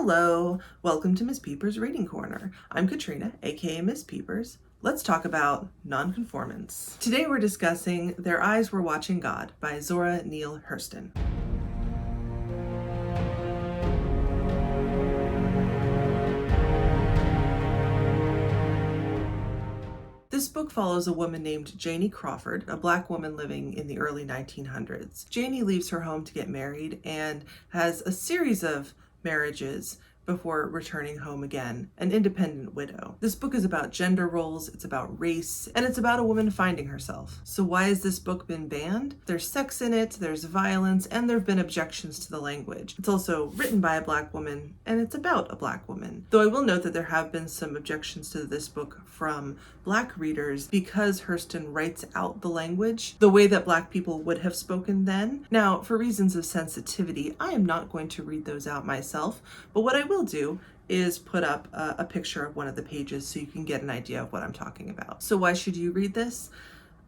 Hello, welcome to Miss Peepers Reading Corner. I'm Katrina, aka Miss Peepers. Let's talk about nonconformance. Today we're discussing Their Eyes Were Watching God by Zora Neale Hurston. This book follows a woman named Janie Crawford, a Black woman living in the early 1900s. Janie leaves her home to get married and has a series of marriages before returning home again, an independent widow. This book is about gender roles, it's about race, and it's about a woman finding herself. So why has this book been banned? There's sex in it, there's violence, and there have been objections to the language. It's also written by a Black woman, and it's about a Black woman. Though I will note that there have been some objections to this book from Black readers because Hurston writes out the language the way that Black people would have spoken then. Now, for reasons of sensitivity, I am not going to read those out myself, but what I will do is put up a picture of one of the pages so you can get an idea of what I'm talking about. So why should you read this?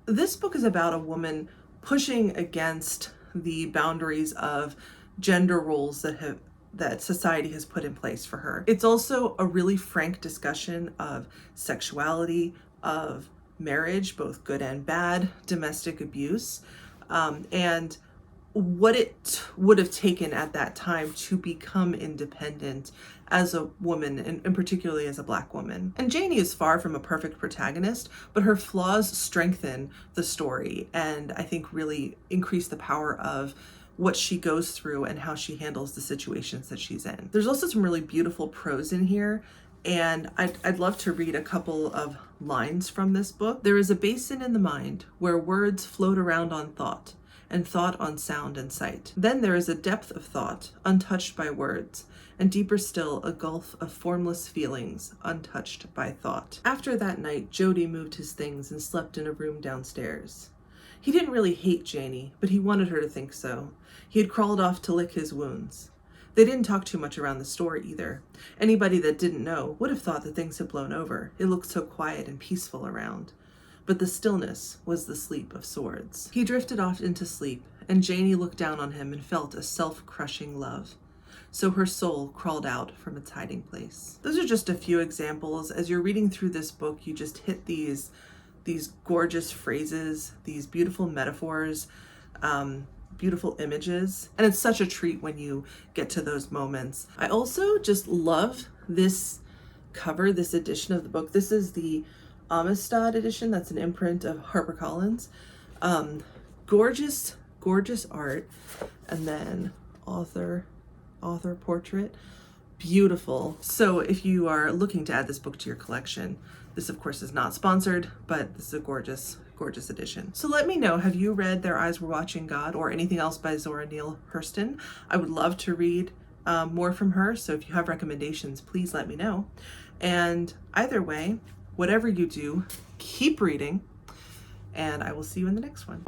This book is about a woman pushing against the boundaries of gender roles that society has put in place for her. It's also a really frank discussion of sexuality, of marriage, both good and bad, domestic abuse, and what it would have taken at that time to become independent as a woman, and particularly as a Black woman. And Janie is far from a perfect protagonist, but her flaws strengthen the story and I think really increase the power of what she goes through and how she handles the situations that she's in. There's also some really beautiful prose in here, and I'd love to read a couple of lines from this book. There is a basin in the mind where words float around on thought, and thought on sound and sight. Then there is a depth of thought, untouched by words, and deeper still, a gulf of formless feelings, untouched by thought. After that night, Jody moved his things and slept in a room downstairs. He didn't really hate Janie, but he wanted her to think so. He had crawled off to lick his wounds. They didn't talk too much around the store either. Anybody that didn't know would have thought that things had blown over. It looked so quiet and peaceful around. But the stillness was the sleep of swords. He drifted off into sleep, and Janie looked down on him and felt a self-crushing love. So her soul crawled out from its hiding place. Those are just a few examples. As you're reading through this book, you just hit these gorgeous phrases, these beautiful metaphors, beautiful images, and it's such a treat when you get to those moments. I also just love this cover, this edition of the book. This is the Amistad edition. That's an imprint of HarperCollins. Gorgeous art, and then author portrait. Beautiful. So if you are looking to add this book to your collection, this of course is not sponsored, but this is a gorgeous edition. So let me know, have you read Their Eyes Were Watching God or anything else by Zora Neale Hurston? I would love to read more from her, so if you have recommendations, please let me know. And either way, whatever you do, keep reading, and I will see you in the next one.